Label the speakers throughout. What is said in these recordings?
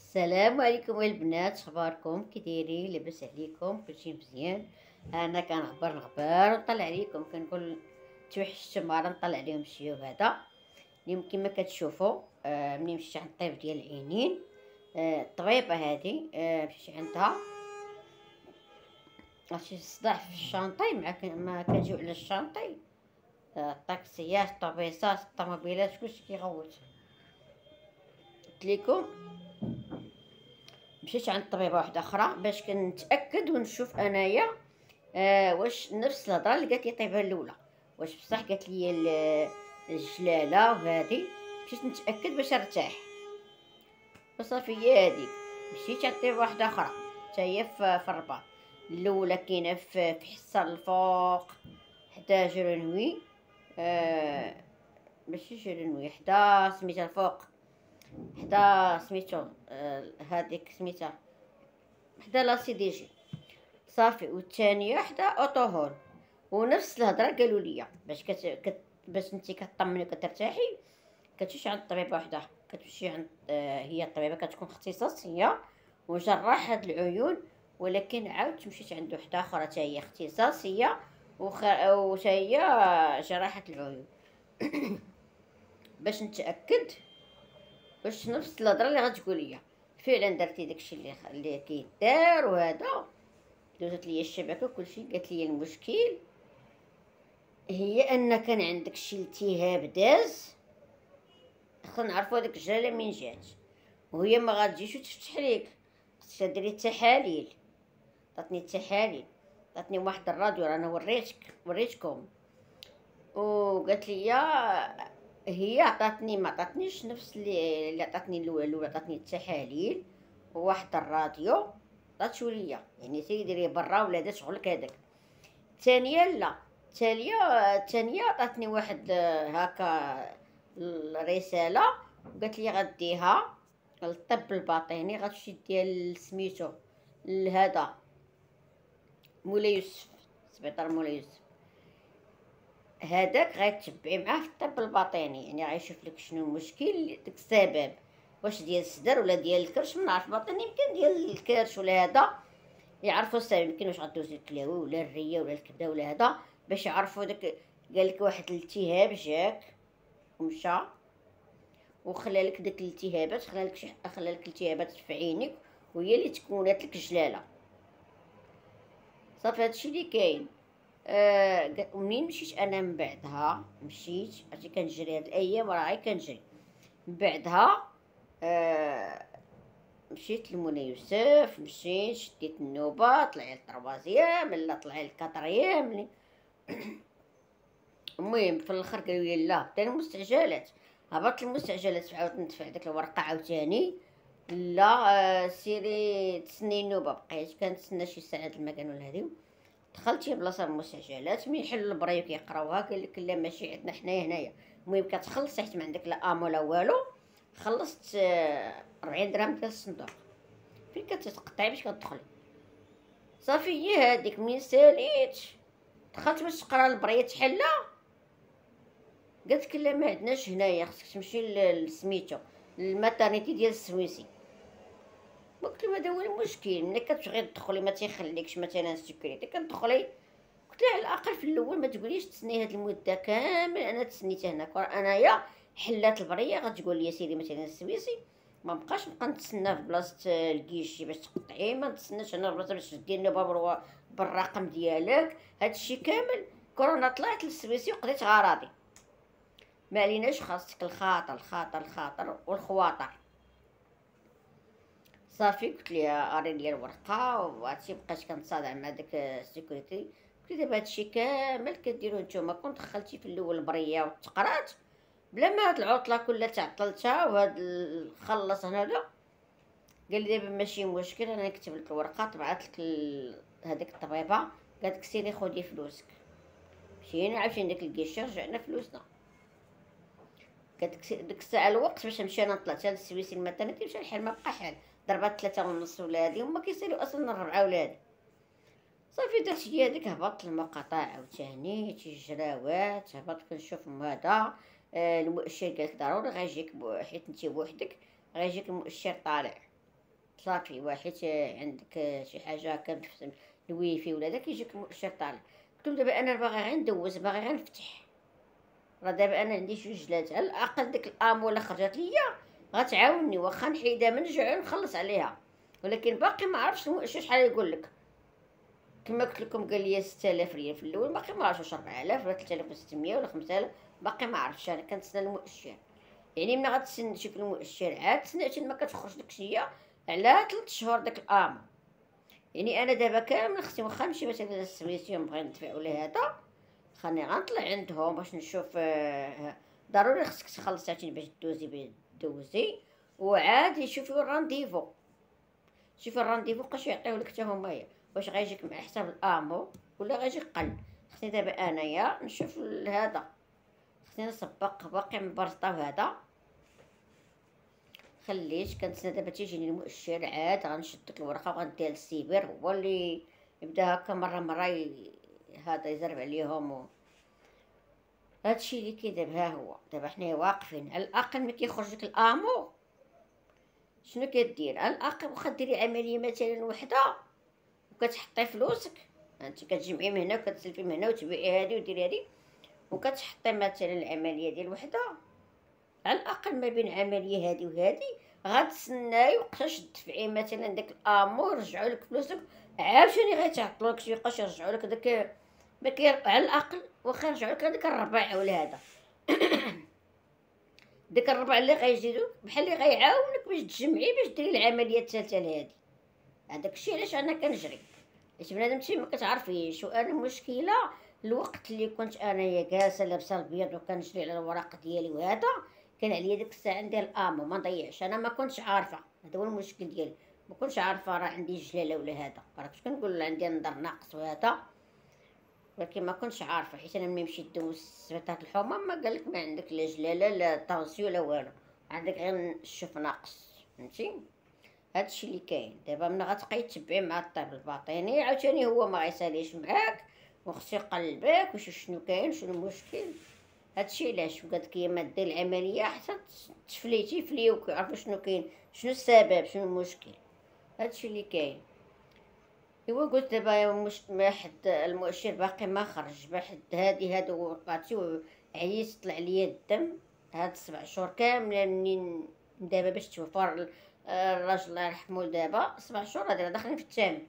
Speaker 1: السلام عليكم البنات، اخباركم كي دايرين؟ لاباس عليكم؟ كلشي مزيان؟ انا كنغبر ونطلع عليكم، كنقول توحشتم مرة نطلع عليهم شي هذا. اليوم كما كتشوفوا ملي مشيت عند الطبيب ديال العينين. الطبيبه هذه مشيت عندها شي صداع في الشانطي، ما كنجيو على الشانطي. الطاكسيات، الطوبيسات، الطوموبيلات، كلشي كيغوت. قلت لكم مشيت عند طبيبه واحده اخرى باش كنتاكد ونشوف انايا واش نفس الهضره اللي قالت لي الطبيبه الاولى، واش بصح قالت لي الجلاله وهذه. مشيت نتاكد باش ارتاح. وصافي هي هذيك. مشيت عند طبيبه واحده اخرى حتى هي في الرباط. الاولى كاينه في حصه الفوق حدا جرنوي. ماشي جرنوي، حدا سميتها الفوق، حدا سميتو هذيك سميتها حدا لا سي دي جي. صافي. والثانيه حدا اوتوهول. ونفس الهضره قالوا لي باش باش انت كطمني وكترتاحي كتمشي عند طبيبه وحده، كتمشي عند هي الطبيبه كتكون اختصاصيه وجراحه العيون، ولكن عاود مشيت عند وحده اخرى حتى هي اختصاصيه وحتى هي جراحه العيون باش نتاكد واش نفس الهضره اللي غتقول لي. فعلا درتي داكشي اللي كيدار. وهذا دوزت لي الشبكه وكلشي. قالت لي المشكل هي ان كان عندك شي التهاب داز، خصنا نعرفوا هذيك الجلاله من جات، وهي ما غاتجيش وتفتح ليك، خصك ديري التحاليل. عطاتني التحاليل، عطاتني واحد الراديو رانا وريتكم. وقالت لي هي عطاتني، ما عطاتنيش نفس اللي عطاتني الاولى عطاتني التحاليل وواحد الراديو عطاتو ليا، يعني سيدي ديري برا ولا دا شغلك هذاك. الثانيه لا، الثانيه عطاتني واحد هكا الرساله، قالت لي غديها للطب الباطني، غتمشي ديال سميتو لهذا مولاي يوسف، سبيطار مولاي يوسف هذاك غيتبعي معاه في الطب الباطني، يعني غيشوف لك شنو المشكل، داك السبب واش ديال الصدر ولا ديال الكرش، ما نعرف باطني، يمكن ديال الكرش ولا هذا يعرفوا السبب، يمكن واش غدوز الكلاوي ولا الريه ولا الكبده ولا هذا باش يعرفوا داك. قال لك واحد الالتهاب جاك ومشى وخلى لك داك الالتهابات، خلى لك التهابات في عينيك، وهي اللي تكونات لك جلاله. صافي هادشي اللي كاين. ومنين مشيت انا من بعدها، مشيت عرفتي كنجري هاد الايام راه غير كنجري. من بعدها مشيت لمولاي يوسف، مشيت شديت النوبه، طلع الطروازيام لا طلع الكاتريام. المهم في الاخر قالوا لي لا دير المستعجلات. هبطت المستعجلات عاودت ندفع ديك الورقه عاوتاني. لا سيري تسني النوبه. بقيت كنتسنى شي ساعه المكان ولا هادي. دخلت شي بلاصه المستعجلات، من يحلوا البرايو كيقراوها قال لك لا ماشي عندنا حنايا هنايا. المهم كتخلص حيت ما عندك لا امو لا والو. خلصت 40 درهم ديال الصندوق. فين كتقطعي باش كتدخلي؟ صافي هي هذيك. من ساليت دخلت باش تقرا البرايه تحلى، قالت لك لا ما عندناش هنايا، خصك تمشي لسميتو الماترنيتي ديال السويسي. قلت له هذا هو المشكل، ملي كتبغي تدخلي ما تيخليكش مثلا السكريتي كتدخلي. قلت له على الاقل في الاول ما تقوليش تسني هاد المده كامل انا تسنيت هناك، انايا حلات البريه غتقول لي سيدي مثلا السويسي، ما بقاش نبقى نتسنى في بلاصه الكيشي باش تقطعي، ما نتسناش انا في بلاصه باش دير النوبه بالرقم ديالك. هادشي كامل كورونا طلعت للسويسي وقضيت غراضي. ما عليناش، خاصك الخاطر الخاطر الخاطر والخواطر. صافي قلت ليها اري لي الورقه وهادشي. بقيت كنتصادع مع داك السيكوريتي. قلت لي دابا هادشي كامل كديروه نتوما، كون دخلتي في الاول البريه وتقرات بلا ما هاد العطله كلها تعطلتها وهاد خلص هذا. قال لي دابا ماشي مشكل، انا نكتب لك الورقه. طبعت لك هذيك الطبيبه قالت لك سيري خدي فلوسك. مشينا عارفين داك الكيشي رجعنا فلوسنا. قالت لك ديك الساعه الوقت باش نمشي انا طلعت للسويسي الماترنتي مشى الحال ما بقى حال. ضربات 3:30 ولادي هما كيسالوا اصلا 4 ولادي. صافي درت هي هذيك. هبطت المقاطع عاوتاني تجراوات، هبطت كنشوف هذا المؤشر قالك ضروري غيجيك حيت انت بوحدك غيجيك المؤشر طالع. صافي واحد عندك شي حاجه هكا في الويفي ولا داك يجيك المؤشر طالع. قلت لهم دابا انا باغي غير ندوز، باغي غير نفتح، راه دابا انا عندي جوج جلات، على الاقل ديك الاموله خرجت ليا غتعاوني، واخا نحيدها من جوع نخلص عليها، ولكن باقي ما عرفتش المؤشر شحال يقول لك. كما قلت لكم قال لي 6000 ريال في الاول، باقي ما عرفتش واش 4000 ولا 3600 ولا 5000، باقي ما عرفتش. انا كنتسنى المؤشر، يعني من غتسنى تشوف المؤشر عاد تسنى ما كتخرج لك هي على 3 شهور داك الامر. يعني انا دابا كامل خصني واخا نمشي مثلا للسميتيون بغي ندفع ولا هذا، خليني غنطلع عندهم باش نشوف. ضروري خصك تخلص عشان باش دوزي، وعاد يشوفوا الرانديفو، شوف الرانديفو واش يعطيو لك حتى هما، واش غيجيك مع حساب الامو ولا غيجيك قل. خصني دابا انايا نشوف هذا، خصني نسبق باقي مبرطه هذا. خليت كنتسنى دابا تيجيني المؤشر، عاد غنشد ديك الورقه وغنديها للسيبر هو اللي يبدا هكا مره هذا يزرب عليهم هادشي اللي كاين دابا. ها هو دابا حنايا واقفين، على الاقل ملي كيخرج لك الامو شنو كدير؟ على الاقل واخا ديري عمليه مثلا وحده وكتحطي فلوسك، انت كتجمعي من هنا وكتسلفي من هنا وتبيعي هذه وديري هذه، وكتحطي مثلا العمليه ديال وحده، على الاقل ما بين عمليه هذه وهذه غتسناي وقتاش تدفعي مثلا داك الامو يرجعوا لك فلوسك، عاوتاني غيتعطلوا لك شي بقاش يرجعوا لك داك ما على الاقل واخا يرجعوا لك هذاك الربع ولا هذا داك الربع اللي غيزيدوك بحال اللي غيعاونك باش تجمعي باش ديري العمليه الثالثه لهادي. هذاك الشيء علاش انا كنجري، حيت بنادم ما كتعرفيش. وانا المشكله الوقت اللي كنت انايا جالسه لابسه البيض وكنجري على الوراق ديالي وهذا، كان عليا ديك الساعه ندير الامو ما نضيعش. انا ما كنتش عارفه، هذا هو المشكل ديالي، ما كنتش عارفه راه عندي جلاله ولا هذا، راه كنت كنقول عندي نظر ناقص وهذا، ولكن ما كنتش عارفه. حيت انا ملي مشيت دوزت سبيطار الحمى ما قالك ما عندك لا جلاله لا طونسيون لا والو، عندك غير الشوف ناقص، فهمتي؟ هادشي اللي كاين دابا. من غتبقاي تبعي مع الطب الباطني عاوتاني هو ما غيساليش معاك وخصو يقلبك ويشوف شنو كاين شنو المشكل. هادشي علاش قالك هي ما دير العمليه حتى تفليتي فليوك يعرفوا شنو كاين شنو السبب شنو المشكل. هادشي اللي كاين. ايوا قلت دابا مش ما حد المؤشر باقي ما خرج، بحد هادو وقعتي عييت طلع ليا الدم هاد 7 شهور كاملين منين دابا باش توفر الراجل الله يرحمو. دابا 7 شهور هادي داخلين في الثامن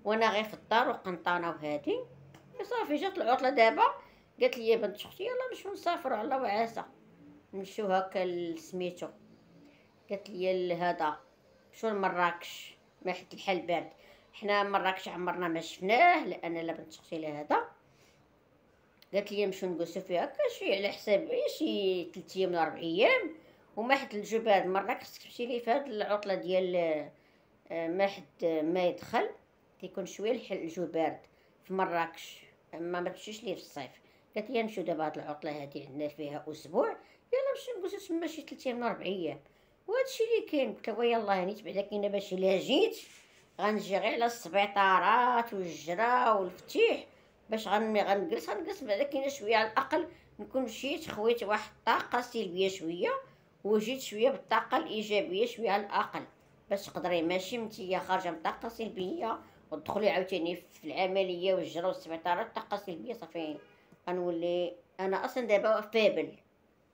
Speaker 1: وانا غير في الدار وقنطانه وهادي. صافي جات العطله دابا قالت لي بنت اختي يلا نمشيو نسافروا على وعاسه، نمشيو هكا لسميتو، قالت لي هذا شو لمراكش ما حد الحال بارد. حنا مراكش عمرنا ما شفناه لان لا بنت اختي لا هذا. قالت لي نمشيو نجلسو فيها هكا شي على حساب شي 3 ايام ولا 4 ايام، وما حد الجبال مراكش خصك تمشي لي في هاد العطله ديال ما حد ما يدخل كيكون شويه الجو بارد في مراكش، اما ما تمشيش ليه في الصيف. قالت لي نمشيو دابا هاد العطله هادي عندنا فيها اسبوع، يلا نمشيو نجلسو تما شي 3 ايام ولا 4 ايام. وهادشي اللي كاين. قلت لها يلاه هانيت بعدا كاينه باش الا جيت غنجي غير على السبيطارات والجرا والفتيح باش غنجلس بعدا كاينه شويه على الاقل نكون مشيت خويت واحد الطاقه سلبيه شويه وجيت شويه بالطاقه الايجابيه شويه على الاقل باش تقدري ماشي نتيا خارجه من طاقه سلبيه وتدخلي عاوتاني في العمليه والجرا والسبيطارات طاقه سلبيه. صافي غنولي انا اصلا دابا فابل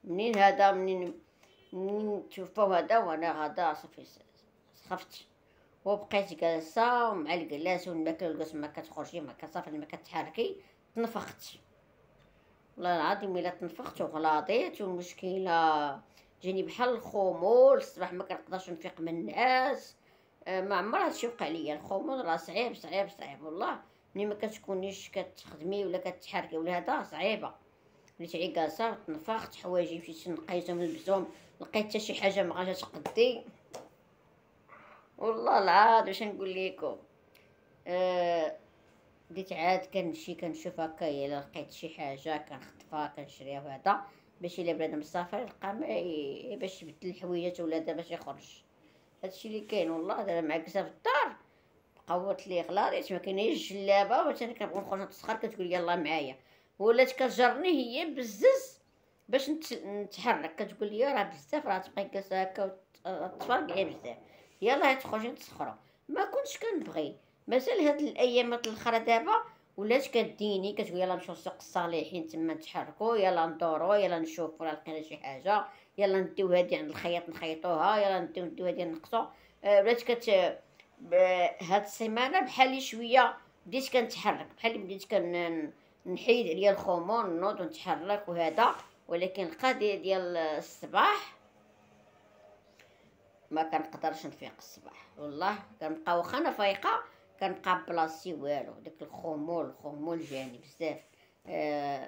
Speaker 1: منين هذا منين توفاو هذا وانا غدا صافي خفت وبقيت جالسه ومع الكلاس والماكله والكاس ما كتخرجي ما كتصافي ما كتحركي. تنفخت والله العظيم الا تنفخت وغلاضيت، والمشكله جاني بحال الخمول الصباح ما كنقدرش نفيق من الناس. ما عمر هادشي وقع ليا. الخمول راه صعيب صعيب صعيب والله، ملي ما كتكونيش كتخدمي ولا كتحركي ولا هذا صعيبه. وليت عي جالسه تنفخت حوايجي مشيت نقيتهم نلبسهم لقيت حتى شي حاجه ما غاجاش قدي والله العظيم. واش نقول لكم بديت عاد كنمشي كنشوف هكا الا لقيت شي حاجه كنخطفها كنشريها وهذا باش الا بنادم مسافر يلقى باش يبدل الحويجات ولا باش يخرج. هادشي اللي كاين والله. دابا معكسه في الدار قوت لي غلاضيت ما كايناش جلابه باش انا كنبغي نخرج نتسخر كتقول يلاه معايا ولات كتجرني هي بزز باش نتحرك كتقول لي راه بزاف راه تبقاي جالسه هكا وتفرقعي بزاف. يلا تخرجي نتسخروا. ما كنتش كنبغي. مازال هاد الايامات الاخرى دابا ولات كديني كتقول يلا نمشيو لسوق الصالحين تما نتحركوا، يلا ندوروا، يلا نشوفوا لا لقينا شي حاجه، يلا نديو هادي عند الخياط نخيطوها، يلا نديو هادي نقصو. ولات هاد السيمانه بحالي شويه بديت كنتحرك، بحال بديت نحيد عليا الخمول نوض ونتحرك وهذا. ولكن القضيه ديال الصباح ما كنقدرش نفيق الصباح والله. كنبقى واخا انا فايقه كنبقى بلاصتي والو، داك الخمول جاني بزاف.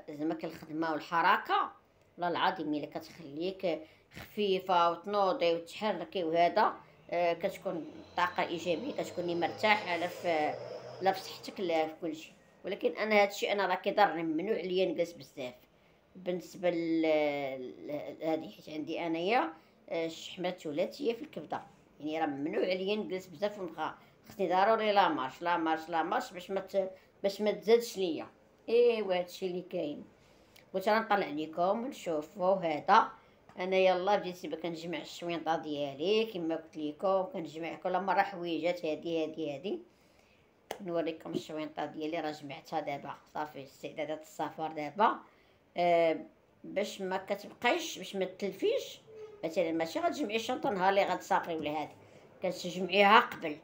Speaker 1: زعما كالخدمه والحركه والله العظيم الا كتخليك خفيفه وتنوضي وتحركي وهذا. كتكون طاقه ايجابيه، كتكوني مرتاحه لا في صحتك لا في كلشي. ولكن انا هادشي انا راه كيضرني، ممنوع عليا نجلس بزاف بالنسبه لهذه، حيت عندي انايا الشحمه الثلاثيه في الكبده، يعني راه ممنوع عليا نجلس بزاف ونبقى خصني ضروري لا مارش باش ما تزادش ليا. ايوا هادشي اللي كاين. قلت انا نطلع عليكم نشوفوا هذا. انا يلا بديت كنجمع الشوينطه ديالي كما قلت لكم، كنجمع كل مره حويجات هادي نوريكم الشوينطه ديالي راه جمعتها دابا صافي استعدادات السفر دابا. باش ما كتبقايش باش ما تلفيش. مثلا ماشي غتجمعي الشنطه نهار اللي غتسافري ولا هادي، كتجمعيها قبل،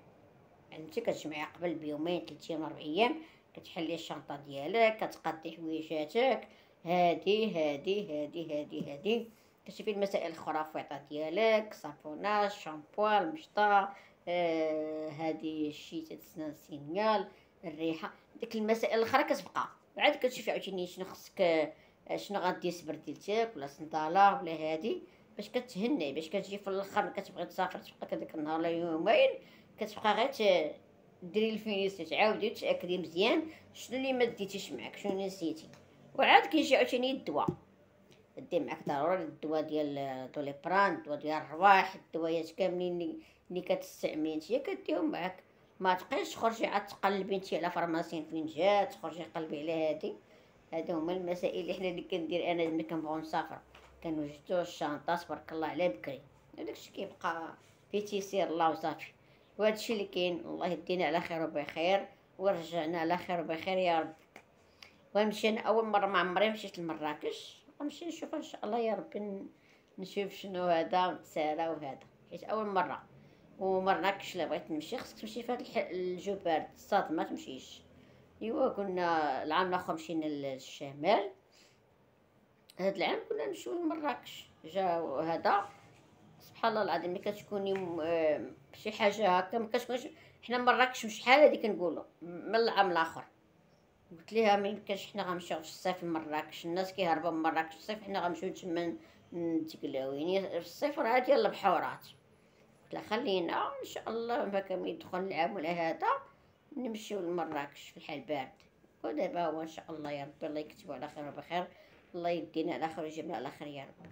Speaker 1: فهمتي، كتجمعيها قبل بيومين 3 ايام 4 ايام. كتحلي الشنطه ديالك كتقادي حويجاتك هادي كتشوفي المسائل الاخرى فويطه ديالك، صابوناج، شامبوان، المشطه، هادي الشيته السنان سينيال، الريحه، ديك المسائل الاخرى كتبقى. بعد كتشوفي عاوتاني شنو خصك، شنو غدير سبرديلتك ولا صنداله ولا هادي باش كتهني، باش كتجي في الاخر كتبغي تسافر تبقى داك النهار ولا يومين كتبقى غير ديري الفينيس تعاودي تاكدي مزيان شنو اللي ما ديتيش معاك، شنو نسيتي. وعاد كيجي عاوتاني الدواء، دي معاك ضروري الدواء ديال دوليبران، الدواء ديال الرواح، الدوايات كاملين اللي كتستعملي نتيا كديهم معاك. ما تبقيش تخرجي عاد تقلبي نتيا على فرماسين فين جات، تخرجي قلبي على هادي. هادو هما المسائل اللي حنا اللي كندير انا ملي كنبغيو نسافر، كنوجدو الشنطه تبارك الله على بكري. هداكشي كيبقى في تيسير الله وصافي. وهادشي اللي كاين. الله يدينا على خير وبخير ورجعنا على خير وبخير يا رب. ونمشي انا اول مره ما عمري مشيت لمراكش، غنمشي نشوف ان شاء الله يا ربي، نشوف شنو هذا ونتسالى وهذا، حيت اول مره. ومراكش لا بغيت نمشي خصك تمشي في هاد الجو بارد، الصاد ما تمشيش. ايوا قلنا العام الاخر مشينا للشمال، هاد العام كنا نمشيو لمراكش. جا هذا سبحان الله العظيم ملي كتكوني شي حاجه هكا ما كتكونش. حنا مراكش شحال هادي كنقولوا من العام الاخر. قلت ليها ما يمكنش حنا غنمشيو في الصيف لمراكش، الناس كيهربوا من مراكش في الصيف، حنا غنمشيو تما نتقلاو، يعني في الصيف راه ديال البحورات. قلت لها خلينا ان شاء الله ما كان يدخل العام ولا هذا نمشيو لمراكش في الحال بارد. ودابا هو ان شاء الله يا ربي الله يكتبو على خير وبخير، الله يدينا على خير ويجيبنا على خير يا رب.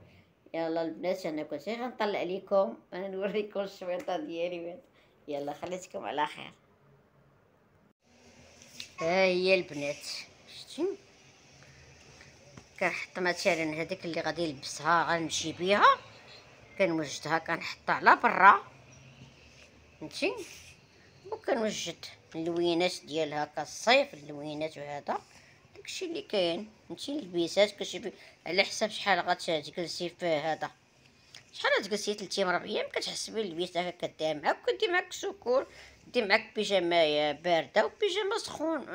Speaker 1: يلا البنات انا كنت غنطلع عليكم انا نوريكم الشويطه ديالي. يلا خليتكم على خير. ها هي البنات شتي، كنحط مثلا هذيك اللي غادي يلبسها غنمشي بيها كنوجدها كنحطها على برا فهمتي، وكنوجد اللوينات ديالها كالصيف اللوينات وهذا داكشي اللي كاين فهمتي. البيسات كتشوفي على حساب شحال غتجلسي في هذا، شحال غتجلسي 3 ايام 4 ايام كتحسبي البيسه هكا كديها معاك، وكدي معاك سكور، دي معاك بيجامه بارده وبيجامه سخون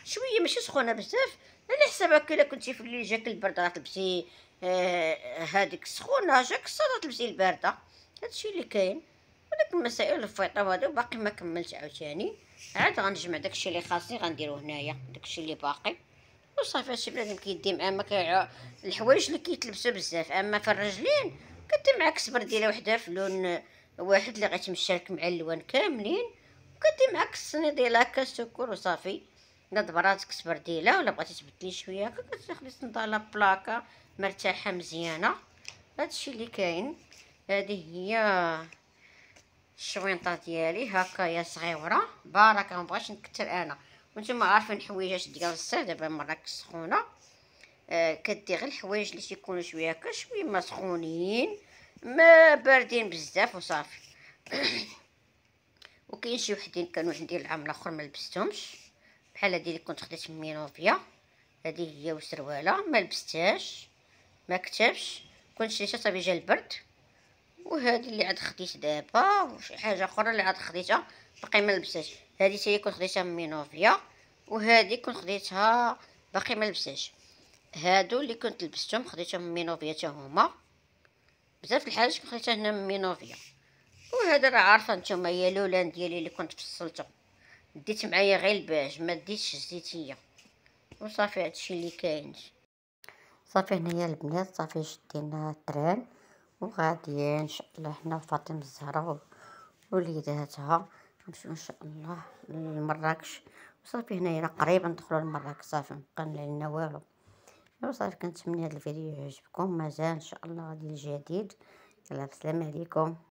Speaker 1: شويه ماشي سخونه بزاف، على حساب هكا. الا كنتي في الليل جاك البرد غتلبسي هذيك السخونه، جاك الصاد غتلبسي البارده. هادشي اللي كاين. وداك المسائل الفيطه وهذا باقي ما كملت عاوتاني، عاد غنجمع داكشي اللي خاصني غنديرو هنايا، داكشي اللي باقي وصافي. هادشي بنادم كيدي معاه ما الحوايج اللي كيتلبسوا بزاف. اما في الرجلين كدي معاك سبرديله وحده في لون واحد اللي غيتمشالك مع اللوان كاملين، وكدي معاك الصنيديله هكا السكر وصافي. الا دبراتك سبرديله ولا بغيتي تبدلي شويه هكا كتاخدي صنداله بلاكه مرتاحه مزيانه. هادشي اللي كاين. هذه هي الشوينطه ديالي هكايا صغيره باركه، مبغاش نكثر انا. وانتم عارفين حويجات ديال الصيف دابا مراكش سخونه، كدي غير الحوايج اللي تيكونوا شويه هكا شويه ما سخونين ما باردين بزاف وصافي. وكاين شي وحدين كانوا عندي العام الاخر ما لبستهمش، بحال هذه اللي كنت خديت من مينوفيا، هذه هي وسروالة ما لبستهاش ما كتبش، كنت شريتها صافي جا البرد. وهذه اللي عاد خديت دابا، وشي حاجه اخرى اللي عاد خديتها باقي ما لبستهاش، هذه حتى هي كنت خديتها من مينوفيا، وهذه كنت خديتها باقي ما لبستهاش. هادو اللي كنت لبستهم خديتهم من مينوفيا حتى هما، بزاف الحاجات كنت خديتها هنا من مينوفيا. وهذا راه عارفه نتوما هي لولان ديالي اللي كنت فصلته، ديت معايا غير الباج ما ديتش الزيتيه، وصافي هادشي اللي كاين. صافي هنايا البنات صافي شدينا التران وغاديين ان شاء الله حنا وفاطمه الزهراء ووليداتها نمشيو ان شاء الله لمراكش. وصافي هنايا قريبا ندخلوا لمراكش، صافي مبقى لنا والو. وصافي كنتمنى هذا الفيديو يعجبكم، مازال ان شاء الله غادي الجديد. يلا بسلام عليكم.